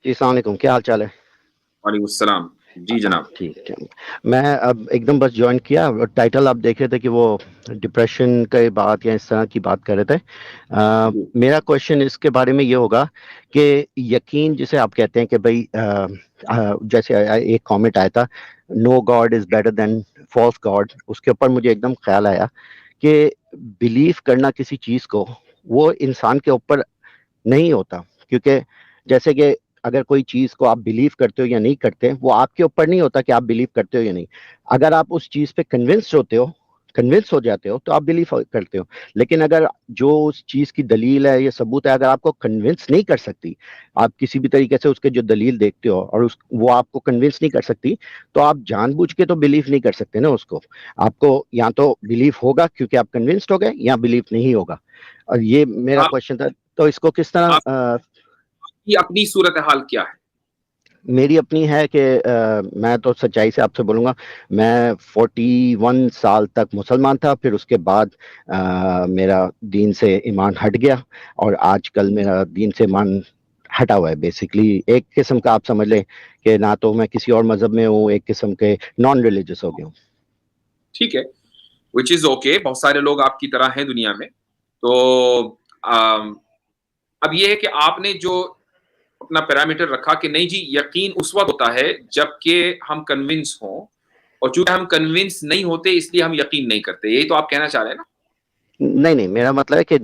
جی السلام علیکم، کیا حال چال ہے؟ وعلیکم السلام. جی جناب. ٹھیک ہے. میں اب ایک دم بس جوائن کیا، ٹائٹل آپ دیکھ رہے تھے کہ وہ ڈپریشن کے بات یا اس طرح کی بات کر رہے تھے. جی میرا کوشچن اس کے بارے میں یہ ہوگا کہ یقین جسے آپ کہتے ہیں کہ بھائی جیسے ایک کامنٹ آیا تھا no God is better than false God, اس کے اوپر مجھے ایک دم خیال آیا کہ بلیف کرنا کسی چیز کو وہ انسان کے اوپر نہیں ہوتا، کیونکہ جیسے کہ اگر کوئی چیز کو آپ بلیو کرتے ہو یا نہیں کرتے وہ آپ کے اوپر نہیں ہوتا کہ آپ بلیو کرتے ہو یا نہیں. اگر آپ اس چیز پہ کنونس ہو جاتے ہو تو آپ بلیو کرتے ہو، لیکن اگر جو اس چیز کی دلیل ہے یا ثبوت ہے اگر آپ کو کنونس نہیں کر سکتی، آپ کسی بھی طریقے سے اس کے جو دلیل دیکھتے ہو اور وہ آپ کو کنونس نہیں کر سکتی، تو آپ جان بوجھ کے تو بلیو نہیں کر سکتے نا اس کو. آپ کو یا تو بلیو ہوگا کیونکہ آپ کنونسڈ ہو گئے یا بلیو نہیں ہوگا. اور یہ میرا آپ کوشچن تھا. تو اس کو کس طرح کی اپنی صورتحال کیا ہے؟ میری اپنی ہے کہ میں تو سچائی سے آپ سے بولوں گا، میں 41 سال تک مسلمان تھا، پھر اس کے بعد میرا دین سے ایمان ہٹ گیا، اور آج کل میرا دین سے ایمان ہٹا ہوا ہے. بیسکلی ایک قسم کا آپ سمجھ لیں کہ نہ تو میں کسی اور مذہب میں ہوں، ایک قسم کے نان ریلیجس ہو گیا ہوں. ٹھیک ہے، وچ از اوکے. بہت سارے لوگ آپ کی طرح ہیں دنیا میں. تو اب یہ ہے کہ آپ نے جو اپنا پیرامیٹر رکھا کہ نہیں جی یقین اس وقت ہوتا ہے جب کہ ہم کنونس ہوں، اور چونکہ ہم کنونس نہیں ہوتے اس لیے ہم یقین نہیں کرتے. یہی تو آپ کہنا چاہ رہے ہیں نا؟ نہیں، میرا مطلب ہے کہ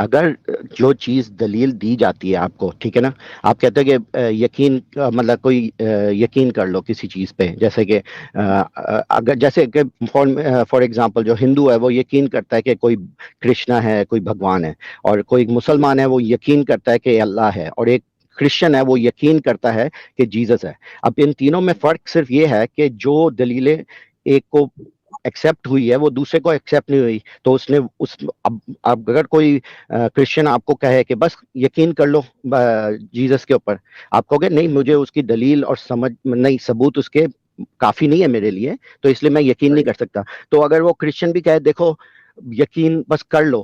اگر جو چیز دلیل دی جاتی ہے آپ کو، ٹھیک ہے نا، آپ کہتے ہیں کہ یقین مطلب کوئی یقین کر لو کسی چیز پہ، جیسے کہ اگر جیسے کہ فار ایگزامپل جو ہندو ہے وہ یقین کرتا ہے کہ کوئی کرشنا ہے، کوئی بھگوان ہے، اور کوئی مسلمان ہے وہ یقین کرتا ہے کہ اللہ ہے، اور ایک کرسچن ہے وہ یقین کرتا ہے کہ جیزس ہے. اب ان تینوں میں فرق صرف یہ ہے کہ جو دلیلیں ایک کو ایکسیپٹ ہوئی ہے وہ دوسرے کو ایکسیپٹ نہیں ہوئی. تو اس نے اب اگر کوئی کرسچن آپ کو کہے کہ بس یقین کر لو جیزس کے اوپر، آپ کہو گے نہیں مجھے اس کی دلیل اور سمجھ نہیں، ثبوت اس کے کافی نہیں ہے میرے لیے، تو اس لیے میں یقین نہیں کر سکتا. تو اگر وہ کرسچن بھی کہے دیکھو یقین بس کر لو،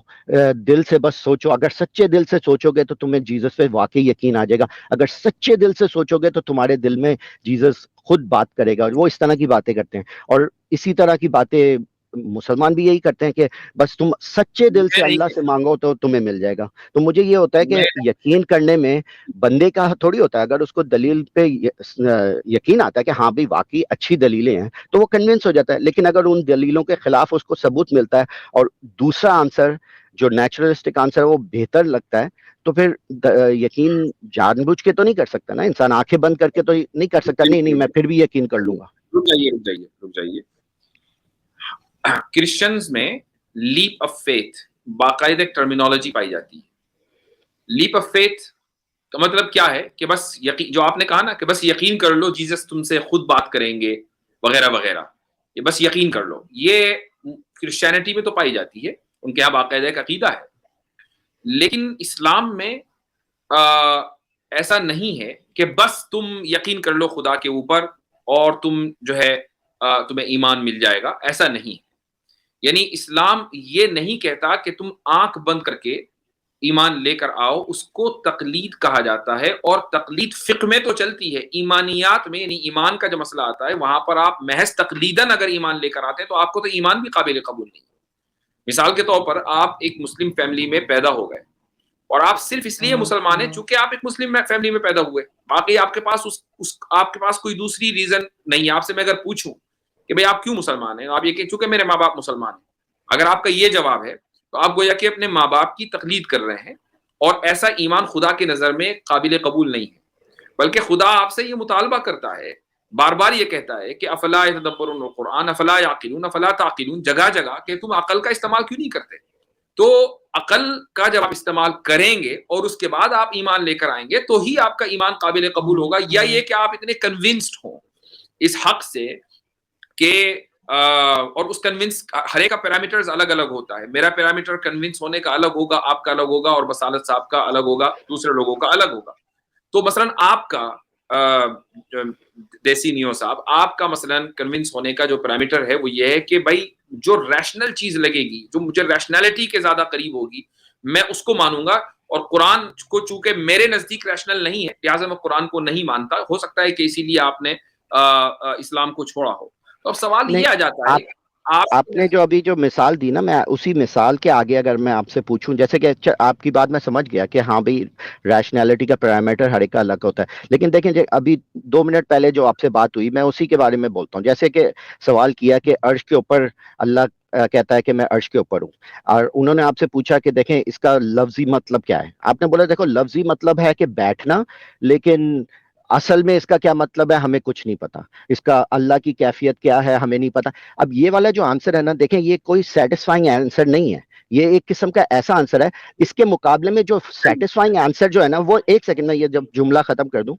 دل سے بس سوچو، اگر سچے دل سے سوچو گے تو تمہیں جیزس پہ واقعی یقین آ جائے گا، اگر سچے دل سے سوچو گے تو تمہارے دل میں جیزس خود بات کرے گا. اور وہ اس طرح کی باتیں کرتے ہیں، اور اسی طرح کی باتیں مسلمان بھی یہی کرتے ہیں کہ بس تم سچے دل سے میں نہیں اللہ سے مانگو تو تمہیں مل جائے گا. تو مجھے یہ ہوتا ہے کہ میں یقین کرنے میں بندے کا تھوڑی ہوتا ہے، اگر اس کو دلیل پہ یقین آتا ہے کہ ہاں بھی واقعی اچھی دلیلیں ہیں تو وہ کنونس ہو جاتا ہے. لیکن اگر ان دلیلوں کے خلاف اس کو ثبوت ملتا ہے اور دوسرا آنسر جو نیچرلسٹک آنسر وہ بہتر لگتا ہے، تو پھر یقین جان بوجھ کے تو نہیں کر سکتا نا انسان، آنکھیں بند کر کے تو نہیں کر سکتا نہیں میں پھر بھی یقین کر لوں گا. رک جائیے. کرسچنز میں لیپ آف فیتھ باقاعدہ ایک ٹرمینالوجی پائی جاتی ہے. لیپ آف فیتھ کا مطلب کیا ہے کہ بس یقین، جو آپ نے کہا نا کہ بس یقین کر لو جیزس تم سے خود بات کریں گے وغیرہ وغیرہ، یہ بس یقین کر لو، یہ کرسچینٹی میں تو پائی جاتی ہے، ان کے یہاں باقاعدہ ایک عقیدہ ہے. لیکن اسلام میں ایسا نہیں ہے کہ بس تم یقین کر لو خدا کے اوپر اور تم جو ہے تمہیں ایمان مل جائے گا. ایسا نہیں. یعنی اسلام یہ نہیں کہتا کہ تم آنکھ بند کر کے ایمان لے کر آؤ، اس کو تقلید کہا جاتا ہے. اور تقلید فقہ میں تو چلتی ہے، ایمانیات میں یعنی ایمان کا جو مسئلہ آتا ہے وہاں پر آپ محض تقلیداً اگر ایمان لے کر آتے ہیں تو آپ کو تو ایمان بھی قابل قبول نہیں. مثال کے طور پر آپ ایک مسلم فیملی میں پیدا ہو گئے اور آپ صرف اس لیے مسلمان ہیں چونکہ آپ ایک مسلم فیملی میں پیدا ہوئے، باقی آپ کے پاس آپ کے پاس کوئی دوسری ریزن نہیں ہے. آپ سے میں اگر پوچھوں کہ بھئی آپ کیوں مسلمان ہیں، آپ یہ کہ چونکہ میرے ماں باپ مسلمان ہیں، اگر آپ کا یہ جواب ہے تو آپ گویا کہ اپنے ماں باپ کی تقلید کر رہے ہیں، اور ایسا ایمان خدا کے نظر میں قابل قبول نہیں ہے. بلکہ خدا آپ سے یہ مطالبہ کرتا ہے، بار بار یہ کہتا ہے کہ افلا یتدبرون القرآن افلا یعقلون افلا تعقلون، جگہ جگہ کہ تم عقل کا استعمال کیوں نہیں کرتے. تو عقل کا جب آپ استعمال کریں گے اور اس کے بعد آپ ایمان لے کر آئیں گے تو ہی آپ کا ایمان قابل قبول ہوگا. یا یہ کہ آپ اتنے کنونسڈ ہوں اس حق سے کہ اور اس کنونس ہر ایک کا پیرامیٹرز الگ الگ ہوتا ہے. میرا پیرامیٹر کنونس ہونے کا الگ ہوگا، آپ کا الگ ہوگا، اور بصالت صاحب کا الگ ہوگا، دوسرے لوگوں کا الگ ہوگا. تو مثلا آپ کا دیسی نیو صاحب، آپ کا مثلا کنونس ہونے کا جو پیرامیٹر ہے وہ یہ ہے کہ بھائی جو ریشنل چیز لگے گی، جو مجھے ریشنلٹی کے زیادہ قریب ہوگی، میں اس کو مانوں گا. اور قرآن کو چونکہ میرے نزدیک ریشنل نہیں ہے لہٰذا میں قرآن کو نہیں مانتا. ہو سکتا ہے کہ اسی لیے آپ نے اسلام کو چھوڑا ہو. تو اب سوال نہیں، یہ آ جاتا ہے آپ نے جو ابھی جو مثال دی نا، میں اسی مثال کے آگے اگر میں آپ سے پوچھوں، جیسے کہ آپ کی بات میں سمجھ گیا کہ ہاں بھائی ریشنلٹی کا پیرامیٹر ہر ایک کا الگ ہوتا ہے، لیکن دیکھیں ابھی 2 منٹ پہلے جو آپ سے بات ہوئی میں اسی کے بارے میں بولتا ہوں. جیسے کہ سوال کیا کہ عرش کے اوپر اللہ کہتا ہے کہ میں عرش کے اوپر ہوں، اور انہوں نے آپ سے پوچھا کہ دیکھیں اس کا لفظی مطلب کیا ہے. آپ نے بولا دیکھو لفظی مطلب ہے کہ بیٹھنا، لیکن اصل میں اس کا کیا مطلب ہے ہمیں کچھ نہیں پتا، اس کا اللہ کی کیفیت کیا ہے ہمیں نہیں پتا. اب یہ والا جو آنسر ہے نا، دیکھیں یہ کوئی سیٹسفائنگ آنسر نہیں ہے، یہ ایک قسم کا ایسا آنسر ہے. اس کے مقابلے میں جو سیٹسفائنگ آنسر جو ہے نا، وہ ایک سیکنڈ میں یہ جب جملہ ختم کر دوں،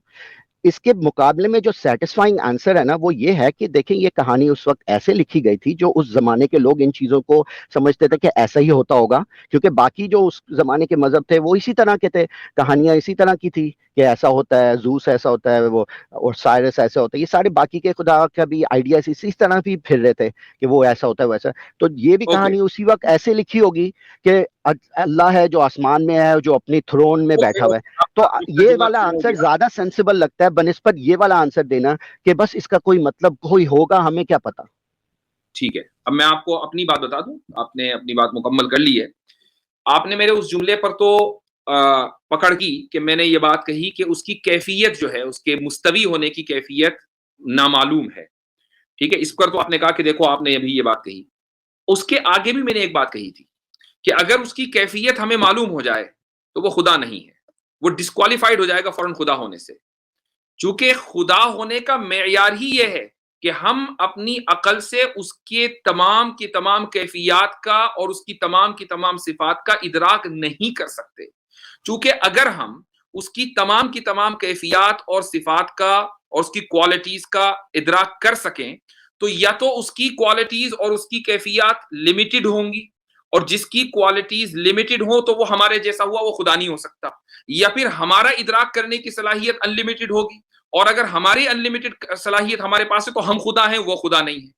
اس کے مقابلے میں جو سیٹسفائنگ آنسر ہے نا وہ یہ ہے کہ دیکھیں یہ کہانی اس وقت ایسے لکھی گئی تھی، جو اس زمانے کے لوگ ان چیزوں کو سمجھتے تھے کہ ایسا ہی ہوتا ہوگا، کیونکہ باقی جو اس زمانے کے مذہب تھے وہ اسی طرح کے تھے، کہانیاں اسی طرح کی تھی کہ ایسا ہوتا ہے، زوس ایسا ہوتا ہے، وہ اور سائرس ایسا ہوتا ہے، یہ سارے باقی کے خدا کا بھی آئیڈیاز اسی طرح بھی پھر رہے تھے کہ وہ ایسا ہوتا ہے ویسا. تو یہ بھی اوکے کہانی اسی وقت ایسے لکھی ہوگی کہ اللہ ہے جو آسمان میں ہے، جو اپنی تھرون میں بیٹھا ہوا ہے. تو یہ ترجمہ والا ہو آنسر گیا. زیادہ سینسیبل لگتا ہے بنسبت یہ والا آنسر دینا کہ بس اس کا کوئی مطلب کوئی ہوگا، ہمیں کیا پتا. ٹھیک ہے، اب میں آپ کو اپنی بات بتا دوں. آپ نے اپنی بات مکمل کر لی ہے. آپ نے میرے اس جملے پر تو پکڑ کی کہ میں نے یہ بات کہی کہ اس کی کیفیت جو ہے، اس کے مستوی ہونے کی کیفیت نامعلوم ہے. ٹھیک ہے، اس پر تو آپ نے کہا کہ دیکھو آپ نے ابھی یہ بات کہی. اس کے آگے بھی میں نے ایک بات کہی تھی کہ اگر اس کی کیفیت ہمیں معلوم ہو جائے تو وہ خدا نہیں ہے، وہ ڈسکوالیفائڈ ہو جائے گا فوراً خدا ہونے سے. چونکہ خدا ہونے کا معیار ہی یہ ہے کہ ہم اپنی عقل سے اس کے تمام کی تمام کیفیات کا اور اس کی تمام صفات کا ادراک نہیں کر سکتے. چونکہ اگر ہم اس کی تمام کیفیات اور صفات کا اور اس کی کوالٹیز کا ادراک کر سکیں تو یا تو اس کی کوالٹیز اور اس کی کیفیات لمیٹڈ ہوں گی، اور جس کی کوالٹیز لمیٹڈ ہوں تو وہ ہمارے جیسا ہوا وہ خدا نہیں ہو سکتا، یا پھر ہمارا ادراک کرنے کی صلاحیت ان لمیٹڈ ہوگی، اور اگر ہماری ان لمیٹڈ صلاحیت ہمارے پاس ہے تو ہم خدا ہیں، وہ خدا نہیں ہے.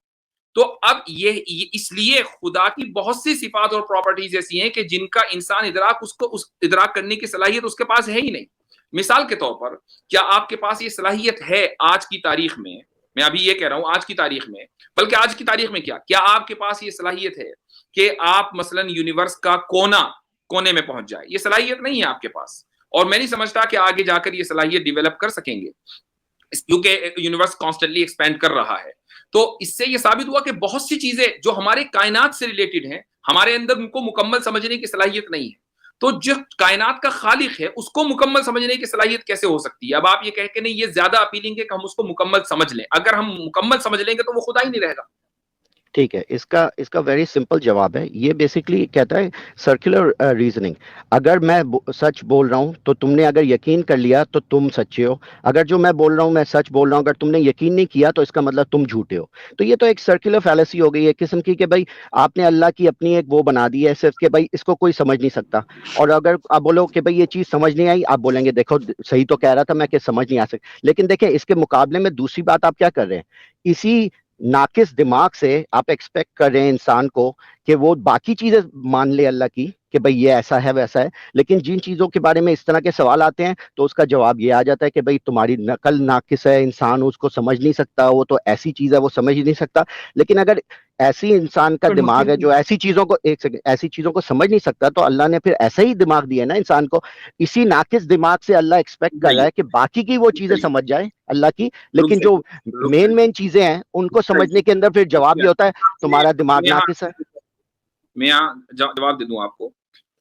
تو اب یہ اس لیے خدا کی بہت سی صفات اور پراپرٹیز ایسی ہیں کہ جن کا انسان اس ادراک کرنے کی صلاحیت اس کے پاس ہے ہی نہیں. مثال کے طور پر کیا آپ کے پاس یہ صلاحیت ہے آج کی تاریخ میں ابھی یہ کہہ رہا ہوں آج کی تاریخ میں، بلکہ آج کی تاریخ میں کیا آپ کے پاس یہ صلاحیت ہے کہ آپ مثلا یونیورس کا کونے میں پہنچ جائے؟ یہ صلاحیت نہیں ہے آپ کے پاس، اور میں نہیں سمجھتا کہ آگے جا کر یہ صلاحیت ڈیولپ کر سکیں گے کیونکہ یونیورس کانسٹنٹلی ایکسپینڈ کر رہا ہے. تو اس سے یہ ثابت ہوا کہ بہت سی چیزیں جو ہمارے کائنات سے ریلیٹڈ ہیں ہمارے اندر ان کو مکمل سمجھنے کی صلاحیت نہیں ہے. تو جو کائنات کا خالق ہے اس کو مکمل سمجھنے کی صلاحیت کیسے ہو سکتی ہے؟ اب آپ یہ کہہ کہ نہیں یہ زیادہ اپیلنگ ہے کہ ہم اس کو مکمل سمجھ لیں. اگر ہم مکمل سمجھ لیں گے تو وہ خدا ہی نہیں رہے گا. ٹھیک ہے، اس کا ویری سمپل جواب ہے. یہ بیسکلی کہتا ہے سرکولر ریزننگ. اگر میں سچ بول رہا ہوں تو تم نے اگر یقین کر لیا تو تم سچے ہو، اگر جو میں بول رہا ہوں میں سچ بول رہا ہوں اگر تم نے یقین نہیں کیا تو اس کا مطلب تم جھوٹے ہو. تو یہ تو ایک سرکولر فیلیسی ہو گئی ایک قسم کی کہ بھائی آپ نے اللہ کی اپنی ایک وہ بنا دی ہے صرف کہ بھائی اس کو کوئی سمجھ نہیں سکتا. اور اگر آپ بولو کہ بھائی یہ چیز سمجھ نہیں آئی، آپ بولیں گے دیکھو صحیح تو کہہ رہا تھا میں کہ سمجھ نہیں آ سکتی. لیکن دیکھیں اس کے مقابلے میں دوسری بات آپ کیا کر رہے ہیں، اسی ناقص دماغ سے آپ ایکسپیکٹ کر رہے ہیں انسان کو کہ وہ باقی چیزیں مان لے اللہ کی کہ بھئی یہ ایسا ہے ویسا ہے. لیکن جن چیزوں کے بارے میں اس طرح کے سوال آتے ہیں تو اس کا جواب یہ آ جاتا ہے کہ بھئی تمہاری نقل ناقص ہے، انسان اس کو سمجھ نہیں سکتا، وہ تو ایسی چیز ہے وہ سمجھ نہیں سکتا. لیکن اگر ایسی انسان کا دماغ ہے جو ایسی چیزوں کو ایسی چیزوں کو سمجھ نہیں سکتا تو اللہ نے پھر ایسا ہی دماغ دیا ہے نا انسان کو. اسی ناقص دماغ سے اللہ ایکسپیکٹ کر رہا ہے کہ باقی کی وہ چیزیں سمجھ جائے اللہ کی، لیکن جو مین چیزیں ہیں ان کو سمجھنے کے اندر پھر جواب یہ ہوتا ہے تمہارا دماغ ناقص ہے. میں جواب دے دوں آپ کو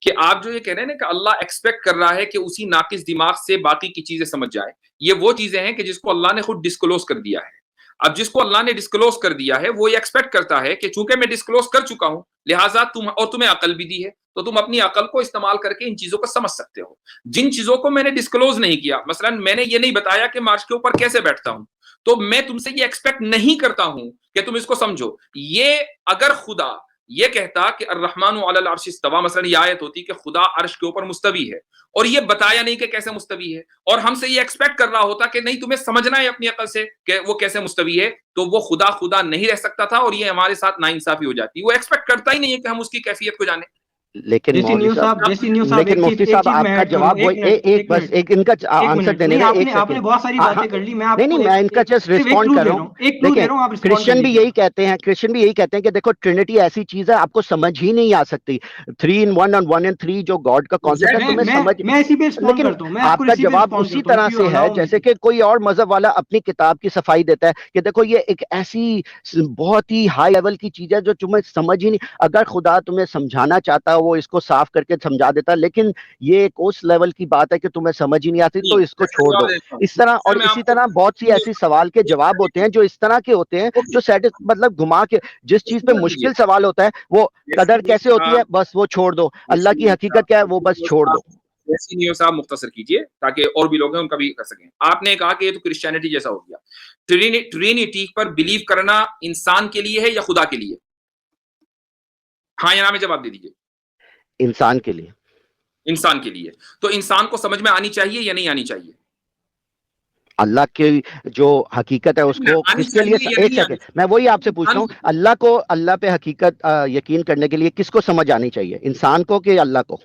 کہ آپ جو یہ کہہ رہے ہیں نا کہ اللہ ایکسپیکٹ کر رہا ہے کہ اسی ناقص دماغ سے باقی کی چیزیں سمجھ جائے، یہ وہ چیزیں ہیں کہ جس کو اللہ نے خود ڈسکلوز کر دیا ہے. اب جس کو اللہ نے ڈسکلوز کر دیا ہے وہ یہ ایکسپیکٹ کرتا ہے کہ چونکہ میں ڈسکلوز کر چکا ہوں لہٰذا تمہیں عقل بھی دی ہے تو تم اپنی عقل کو استعمال کر کے ان چیزوں کو سمجھ سکتے ہو. جن چیزوں کو میں نے ڈسکلوز نہیں کیا، مثلا میں نے یہ نہیں بتایا کہ مارش کے اوپر کیسے بیٹھتا ہوں، تو میں تم سے یہ ایکسپیکٹ نہیں کرتا ہوں کہ تم اس کو سمجھو. یہ اگر خدا یہ کہتا کہ الرحمن علی العرش استوى، مثلا یہ آیت ہوتی کہ خدا عرش کے اوپر مستوی ہے اور یہ بتایا نہیں کہ کیسے مستوی ہے، اور ہم سے یہ ایکسپیکٹ کر رہا ہوتا کہ نہیں تمہیں سمجھنا ہے اپنی عقل سے کہ وہ کیسے مستوی ہے، تو وہ خدا نہیں رہ سکتا تھا اور یہ ہمارے ساتھ ناانصافی ہو جاتی. وہ ایکسپیکٹ کرتا ہی نہیں ہے کہ ہم اس کی کیفیت کو جانیں. لیکن جیسی مولوی نیوز صاحب صاحب جیسی نیوز صاحب لیکن مفتی صاحب آپ کا جواب وہ ایک بس ایک ان کا آنسر دینے کا ایک آپ نے بہت ساری باتیں کر لی، میں آپ نہیں کو نہیں میں ان کا جسٹ صرف ایک رسپونڈ کلو کر دے رہا رہا ہوں. ہوں، ایک کلو دے دیکھیں رہا ہوں، آپ رسپونڈ کر کرسچن بھی لیجیے. یہی کہتے ہیں کہ دیکھو ٹرینٹی ایسی چیز ہے آپ کو سمجھ ہی نہیں آ سکتی. 3 in 1 اور 1 in 3 جو گاڈ کا کانسیپٹ ہے تمہیں سمجھ، میں اسی پہ رسپونڈ لیکن کرتا ہوں، میں آپ آپ کو کا اسی پہ جواب رسپونڈ اسی کرتا ہوں. طرح if you سے ہے allow me جیسے to. کہ کوئی اور مذہب والا اپنی کتاب کی صفائی دیتا ہے کہ دیکھو یہ ایک ایسی بہت ہی ہائی لیول کی چیز ہے جو تمہیں سمجھ ہی نہیں. اگر خدا تمہیں سمجھانا چاہتا ہے وہ اس کو صاف کر کے سمجھا دیتا ہے، لیکن یہ ایک اس لیول کی بات ہے کہ تمہیں سمجھ ہی نہیں آتی تو اس کو چھوڑ دو. اس طرح اور اسی طرح بہت سی ایسی سوال کے جواب ہوتے ہیں جو اس طرح کے ہوتے ہیں جو مطلب گھما کے جس چیز پہ مشکل سوال ہوتا ہے وہ قدر کیسے ہوتی ہے بس وہ چھوڑ دو، اللہ کی حقیقت کیا ہے وہ بس چھوڑ دو. جیسی نیوز صاحب مختصر کیجئے تاکہ اور بھی لوگ ہیں ان کا بھی کر سکیں. آپ نے کہا کہ یہ تو کرسچینٹی جیسا ہو گیا. ٹرینیٹی پر بلیو کرنا انسان کے لیے ہے یا خدا کے لیے؟ ہاں یا نا میں جواب دے دیجئے. انسان کے لیے. انسان کے لیے. تو انسان کو سمجھ میں آنی چاہیے یا نہیں آنی چاہیے؟ اللہ کی جو حقیقت ہے اس کو کس کے لیے، ایک سیکنڈ میں وہی آپ سے پوچھ رہا ہوں، اللہ پہ حقیقت یقین کرنے کے لیے کس کو سمجھ آنی چاہیے، انسان کو کہ اللہ کو؟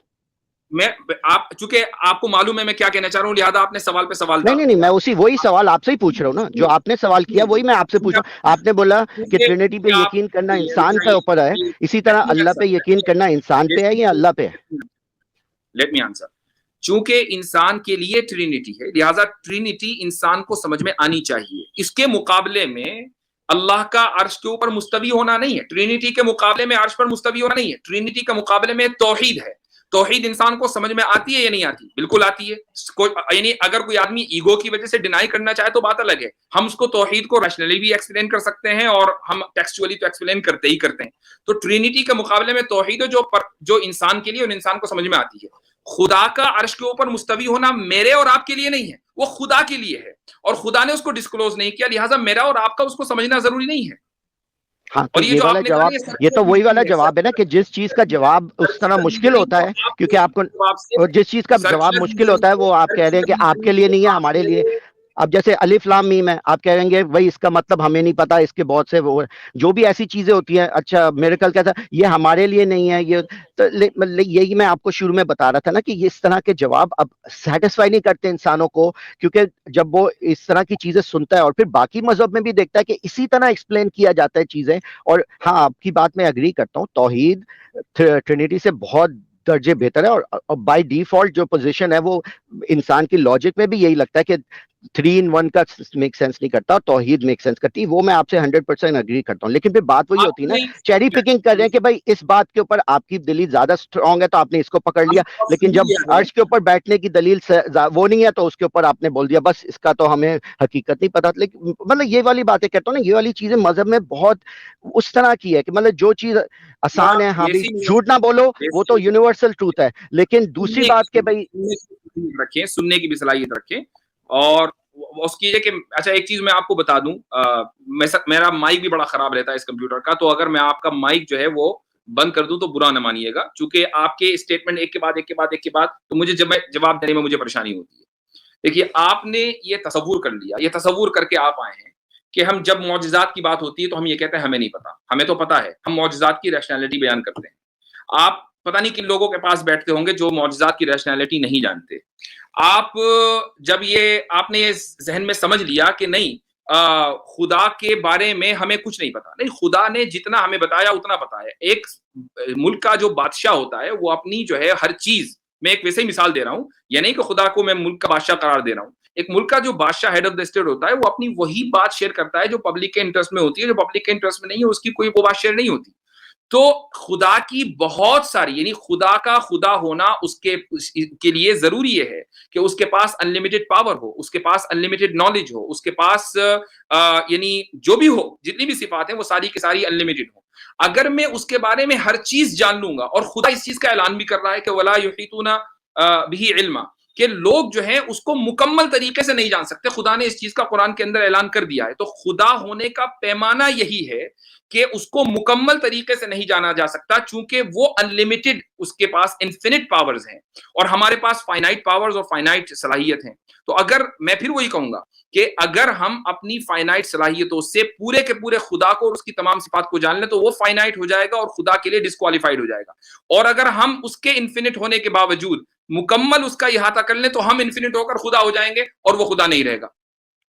آپ چونکہ آپ کو معلوم ہے میں کیا کہنا چاہ رہا ہوں لہذا آپ نے سوال پہ سوال ڈالا. نہیں میں وہی سوال آپ سے ہی پوچھ رہا ہوں نا جو آپ نے سوال کیا وہی میں آپ سے پوچھ رہا ہوں. آپ نے بولا کہ ٹرینیٹی پہ یقین کرنا انسان کے اوپر ہے، اسی طرح اللہ پہ یقین کرنا انسان پہ ہے یا اللہ پہ ہے؟ Let me answer. چونکہ انسان کے لیے ٹرینیٹی ہے لہذا ٹرینیٹی انسان کو سمجھ میں آنی چاہیے. اس کے مقابلے میں اللہ کا عرش کے اوپر مستوی ہونا نہیں ہے. ٹرینیٹی کے مقابلے میں عرش پر مستوی ہونا نہیں ہے. ٹرینیٹی کے مقابلے میں توحید ہے. توحید انسان کو سمجھ میں آتی ہے یا نہیں آتی؟ بالکل آتی ہے. یعنی اگر کوئی آدمی ایگو کی وجہ سے ڈینائی کرنا چاہے تو بات الگ ہے. ہم اس کو توحید کو ریشنلی بھی ایکسپلین کر سکتے ہیں اور ہم ٹیکسچولی تو ایکسپلین کرتے ہی کرتے ہیں. تو ٹرینیٹی کے مقابلے میں توحید جو انسان کے لیے اور انسان کو سمجھ میں آتی ہے. خدا کا عرش کے اوپر مستوی ہونا میرے اور آپ کے لیے نہیں ہے، وہ خدا کے لیے ہے اور خدا نے اس کو ڈسکلوز نہیں کیا لہٰذا میرا اور آپ کا اس کو سمجھنا ضروری نہیں ہے. ہاں تو یہ والا جواب، یہ تو وہی والا جواب ہے نا کہ جس چیز کا جواب اس طرح مشکل ہوتا ہے کیونکہ آپ کو جس چیز کا جواب مشکل ہوتا ہے وہ آپ کہہ رہے ہیں کہ آپ کے لیے نہیں ہے ہمارے لیے. اب جیسے الف لام میم ہے، آپ کہہ رہیں گے وہی اس کا مطلب ہمیں نہیں پتا، اس کے بہت سے وہ جو بھی ایسی چیزیں ہوتی ہیں. اچھا میریکل کہتا ہے یہ ہمارے لیے نہیں ہے، یہ تو یہی میں آپ کو شروع میں بتا رہا تھا نا کہ یہ اس طرح کے جواب اب سیٹسفائی نہیں کرتے انسانوں کو، کیونکہ جب وہ اس طرح کی چیزیں سنتا ہے اور پھر باقی مذہب میں بھی دیکھتا ہے کہ اسی طرح ایکسپلین کیا جاتا ہے چیزیں. اور ہاں آپ کی بات میں اگری کرتا ہوں، توحید ٹرینیٹی سے بہت درجے بہتر ہے اور بائی ڈیفالٹ جو پوزیشن ہے وہ انسان کی لاجک میں بھی یہی لگتا ہے کہ 3 in 1 کا میک سینس نہیں کرتا، توحید میک سینس کرتی. وہ میں آپ سے 100% اگری کرتا ہوں. لیکن پھر بات وہی ہوتی ہے نا، چیری پکنگ کر رہے ہیں کہ بھائی اس بات کے اوپر آپ کی دلیل زیادہ اسٹرانگ ہے تو آپ نے اس کو پکڑ لیا، لیکن جب عرش کے اوپر بیٹھنے کی دلیل وہ نہیں ہے تو اس کے اوپر آپ نے بول دیا بس اس کا تو ہمیں حقیقت نہیں پتا. لیکن مطلب یہ والی باتیں کہتا ہوں نا، یہ والی چیزیں مذہب میں بہت اس طرح کی ہے کہ مطلب جو چیز آسان ہے، ہاں بھی جھوٹ نہ بولو وہ تو یونیورسل ٹروتھ ہے، لیکن دوسری بات کہ بھائی رکھیں، سننے کی بھی صلاحیت رکھیں. اور اس کی کہ اچھا ایک چیز میں آپ کو بتا دوں، میرا مائک بھی بڑا خراب رہتا ہے اس کمپیوٹر کا، تو اگر میں آپ کا مائک جو ہے وہ بند کر دوں تو برا نہ مانیے گا، چونکہ آپ کے اسٹیٹمنٹ ایک کے بعد تو مجھے جواب دینے میں مجھے پریشانی ہوتی ہے. دیکھیے آپ نے یہ تصور کر لیا، یہ تصور کر کے آپ آئے ہیں کہ ہم جب معجزات کی بات ہوتی ہے تو ہم یہ کہتے ہیں ہمیں نہیں پتا. ہمیں تو پتا ہے، ہم معجزات کی ریشنالٹی بیان کرتے ہیں. آپ پتہ نہیں کن لوگوں کے پاس بیٹھتے ہوں گے جو معجزات کی ریشنالٹی نہیں جانتے. آپ جب آپ نے یہ ذہن میں سمجھ لیا کہ نہیں خدا کے بارے میں ہمیں کچھ نہیں پتا، نہیں خدا نے جتنا ہمیں بتایا اتنا پتا ہے. ایک ملک کا جو بادشاہ ہوتا ہے وہ اپنی جو ہے ہر چیز، میں ایک ویسے ہی مثال دے رہا ہوں، یہ نہیں کہ خدا کو میں ملک کا بادشاہ قرار دے رہا ہوں. ایک ملک کا جو بادشاہ ہیڈ آف دا اسٹیٹ ہوتا ہے وہ اپنی وہی بات شیئر کرتا ہے جو پبلک کے انٹرسٹ میں ہوتی ہے، جو پبلک کے انٹرسٹ میں نہیں ہے اس کی کوئی وہ بات شیئر نہیں ہوتی. تو خدا کی بہت ساری، یعنی خدا کا خدا ہونا اس کے لیے ضروری یہ ہے کہ اس کے پاس انلمیٹڈ پاور ہو، اس کے پاس انلمیٹڈ نالج ہو، اس کے پاس یعنی جو بھی ہو، جتنی بھی صفات ہیں وہ ساری کی ساری انلمیٹڈ ہو. اگر میں اس کے بارے میں ہر چیز جان لوں گا، اور خدا اس چیز کا اعلان بھی کر رہا ہے کہ وَلَا يُحِيطُونَ بِهِ عِلْمًا، کہ لوگ جو ہیں اس کو مکمل طریقے سے نہیں جان سکتے. خدا نے اس چیز کا قرآن کے اندر اعلان کر دیا ہے. تو خدا ہونے کا پیمانہ یہی ہے کہ اس کو مکمل طریقے سے نہیں جانا جا سکتا, چونکہ وہ انلمیٹڈ, اس کے پاس انفینٹ پاورز ہیں اور ہمارے پاس فائنائٹ پاورز اور فائنائٹ صلاحیت ہیں. تو اگر میں پھر وہی کہوں گا کہ اگر ہم اپنی فائنائٹ صلاحیتوں سے پورے کے پورے خدا کو اور اس کی تمام صفات کو جان لیں تو وہ فائنائٹ ہو جائے گا اور خدا کے لیے ڈسکوالیفائڈ ہو جائے گا. اور اگر ہم اس کے انفینٹ ہونے کے باوجود مکمل اس کا احاطہ کر لیں تو ہم انفینٹ ہو کر خدا ہو جائیں گے اور وہ خدا نہیں رہے گا.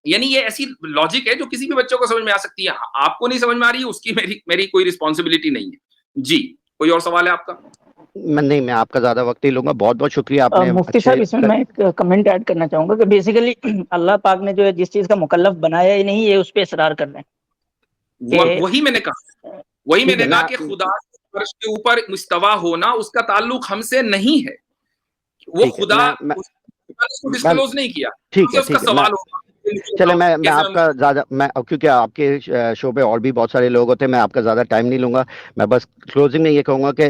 یعنی یہ ایسی لاجک ہے جو کسی بھی بچوں کو سمجھ میں آ سکتی ہے. آپ کو نہیں سمجھ میں آ رہی ہے, اس کی میری کوئی رسپانسبلٹی نہیں ہے. جی کوئی اور سوال ہے آپ کا؟ میں آپ کا زیادہ وقت نہیں لوں گا. بہت بہت شکریہ آپ نے. مفتی صاحب اس میں ایک کمنٹ ایڈ کرنا چاہوں گا کہ بیسیکلی اللہ پاک نے جو ہے جس چیز کا مکلف بنایا ہی نہیں, یہ اس پہ اصرار کر رہے ہیں. وہی میں نے کہا کہ خدا عرش کے اوپر مستوی ہونا اس کا تعلق ہم سے نہیں ہے. وہ خدا ڈسکلوز نہیں کیا. ٹھیک ہے, اس کا سوال ہوگا. چلے میں آپ کا زیادہ, میں کیونکہ آپ کے شو پہ اور بھی بہت سارے لوگ ہوتے ہیں, میں آپ کا زیادہ ٹائم نہیں لوں گا. میں بس کلوزنگ میں یہ کہوں گا کہ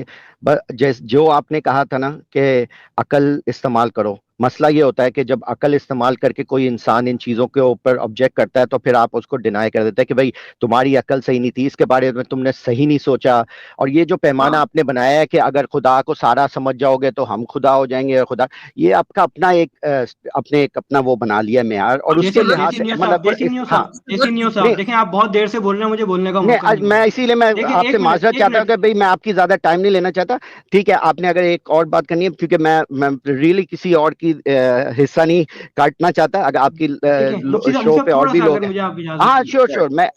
جو آپ نے کہا تھا نا کہ عقل استعمال کرو, مسئلہ یہ ہوتا ہے کہ جب عقل استعمال کر کے کوئی انسان ان چیزوں کے اوپر آبجیکٹ کرتا ہے تو پھر آپ اس کو ڈینائی کر دیتے ہیں کہ بھائی تمہاری عقل صحیح نہیں تھی, اس کے بارے میں تم نے صحیح نہیں سوچا. اور یہ جو پیمانہ آپ نے بنایا ہے کہ اگر خدا کو سارا سمجھ جاؤ گے تو ہم خدا ہو جائیں گے, خدا, یہ آپ کا اپنا ایک اپنا وہ بنا لیا معیار. اور اس کے لحاظ سے مطلب دیکھیں آپ بہت دیر سے بول رہے ہیں, مجھے بولنے کا موقع نہیں. میں اسی لیے میں آپ سے معذرت چاہتا ہوں کہ بھائی میں آپ کی زیادہ ٹائم نہیں لینا چاہتا. ٹھیک ہے, آپ نے اگر ایک اور بات کرنی ہے, کیونکہ میں ریئلی کسی اور کی حصہ نہیں کاٹنا چاہتا. اگر آپ کی شو پہ اور بھی لوگ ہیں, ہاں شیور میں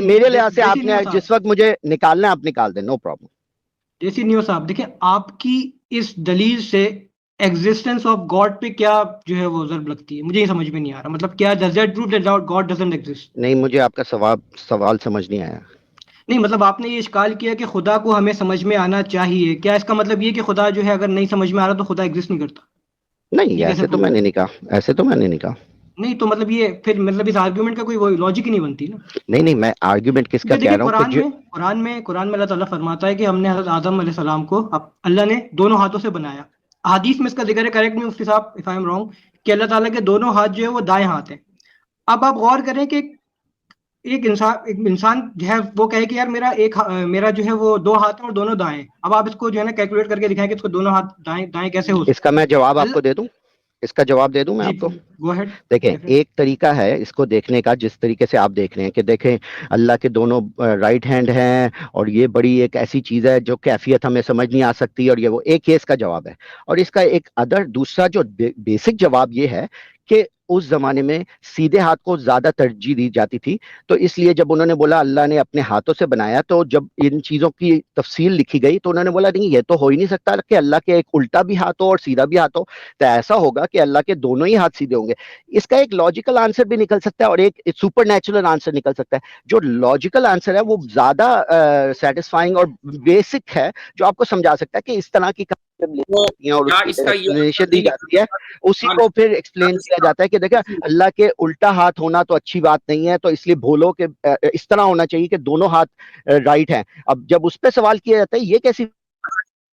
میرے لحاظ سے آپ نے جس وقت مجھے نکالنا ہے آپ نکال دیں, نو پرابلم. جیسی نیو صاحب دیکھیں آپ کی اس دلیل سے ایگزسٹنس آف گاڈ پہ کیا جو ہے وہ ضرب لگتی ہے, مجھے یہ سمجھ میں نہیں آ رہا. مطلب کیا does that prove that God doesn't exist؟ نہیں, مجھے آپ کا سوال سمجھ نہیں آیا. نہیں مطلب آپ نے یہ اشکال کیا کہ خدا کو ہمیں سمجھ میں آنا چاہیے, کیا اس کا مطلب یہ کہ خدا جو ہے اگر نہیں سمجھ میں آ رہا تو خدا ایگزسٹ نہیں کرتا؟ نہیں, ایسے تو میں نے نہیں کہا. نہیں تو مطلب یہ پھر مطلب اس آرگیومنٹ کا کوئی وہ لاجک ہی نہیں بنتی نا. نہیں, میں آرگیومنٹ کس کا کہہ رہا ہوں. قرآن میں اللہ تعالیٰ فرماتا ہے کہ ہم نے حضرت آدم علیہ السلام کو اللہ نے دونوں ہاتھوں سے بنایا. حدیث میں اس کا ذکر ہے, کریکٹ می مفتی صاحب اف آئی ایم رانگ, کہ اللہ تعالیٰ کے دونوں ہاتھ جو ہے وہ دائیں ہاتھ ہیں. اب آپ غور کریں کہ ایک انسان جو ہے وہ کہے کہ یار میرا جو ہے وہ دو ہاتھ ہیں اور دونوں دائیں. اب آپ اس کو جو ہے نا کیلکولیٹ کر کے دکھائیں کہ اس کو دونوں ہاتھ دائیں کیسے ہو. اس کا میں جواب آپ کو دے دوں, میں آپ کو. دیکھیں, ایک طریقہ ہے اس کو دیکھنے کا, جس طریقے سے آپ دیکھ رہے ہیں کہ دیکھیں اللہ کے دونوں رائٹ ہینڈ ہیں اور یہ بڑی ایک ایسی چیز ہے جو کیفیت ہمیں سمجھ نہیں آ سکتی, اور یہ وہ ایک کیس کا جواب ہے. اور اس کا ایک دوسرا جو بیسک جواب یہ ہے کہ اس زمانے میں سیدھے ہاتھ کو زیادہ ترجیح دی جاتی تھی. تو اس لیے جب انہوں نے بولا اللہ نے اپنے ہاتھوں سے بنایا, تو جب ان چیزوں کی تفصیل لکھی گئی تو انہوں نے بولا نہیں, یہ تو ہو ہی نہیں سکتا کہ اللہ کے ایک الٹا بھی ہاتھ ہو اور سیدھا بھی ہاتھ ہو. تو ایسا ہوگا کہ اللہ کے دونوں ہی ہاتھ سیدھے ہوں گے. اس کا ایک لاجیکل آنسر بھی نکل سکتا ہے اور ایک سپر نیچرل آنسر نکل سکتا ہے. جو لاجیکل آنسر ہے وہ زیادہ سیٹسفائنگ اور بیسک ہے, جو آپ کو سمجھا سکتا ہے کہ اس طرح کی دی جاتی ہے, اسی کو پھر ایکسپلین کیا جاتا ہے کہ دیکھیں اللہ کے الٹا ہاتھ ہونا تو اچھی بات نہیں ہے, تو اس لیے بھولو کہ اس طرح ہونا چاہیے کہ دونوں ہاتھ رائٹ ہیں. اب جب اس پہ سوال کیا جاتا ہے یہ کیسی,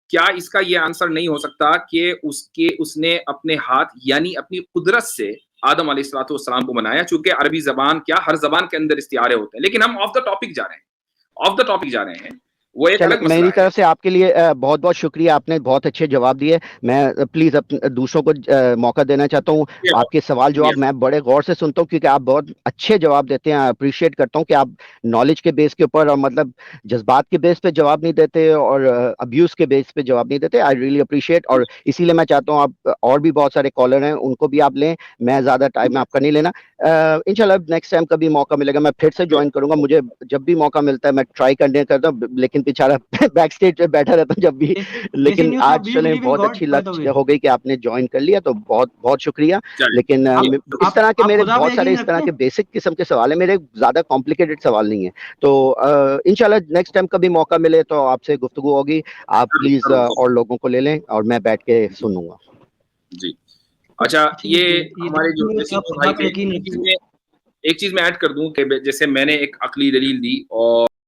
کیا اس کا یہ آنسر نہیں ہو سکتا کہ اس نے اپنے ہاتھ یعنی اپنی قدرت سے آدم علیہ الصلوۃ والسلام کو بنایا, چونکہ عربی زبان کیا ہر زبان کے اندر استعارے ہوتے ہیں, لیکن ہم آف دا ٹاپک جا رہے ہیں. وہ ایک الگ مسئلہ میری طرف سے آپ کے لیے بہت بہت شکریہ, آپ نے بہت اچھے جواب دیے. میں پلیز دوسروں کو موقع دینا چاہتا ہوں. آپ کے سوال جواب میں بڑے غور سے سنتا ہوں کیونکہ آپ بہت اچھے جواب دیتے ہیں. اپریشیٹ کرتا ہوں کہ آپ نالج کے بیس کے اوپر اور مطلب جذبات کے بیس پہ جواب نہیں دیتے اور ابیوز کے بیس پہ جواب نہیں دیتے. آئی ریئلی اپریشیٹ, اور اسی لیے میں چاہتا ہوں آپ اور بھی بہت سارے کالر ہیں ان کو بھی آپ لیں, میں زیادہ ٹائم آپ کا نہیں لینا. انشاءاللہ نیکسٹ ٹائم کبھی موقع ملے گا میں پھر سے جوائن کروں گا. مجھے جب بھی موقع ملتا ہے میں ٹرائی کرنے کرتا ہوں, لیکن بیچارہ بیک سٹیج پہ بیٹھا رہتا ہوں جب بھی. لیکن آج چلیں بہت اچھی لک ہو گئی کہ آپ نے جوائن کر لیا, تو بہت بہت شکریہ. لیکن اس طرح کے میرے بہت سارے اس طرح کے بیسک قسم کے سوال ہیں, میرے زیادہ کمپلیکیٹڈ سوال نہیں ہیں. تو انشاءاللہ نیکسٹ ٹائم کبھی موقع ملے تو آپ سے گفتگو ہوگی. آپ پلیز اور لوگوں کو لے لیں اور میں بیٹھ کے سنوں گا. جی اچھا, یہ ہمارے جو ایک چیز میں ایڈ کر دوں کہ جیسے میں نے ایک عقلی دلیل دی اور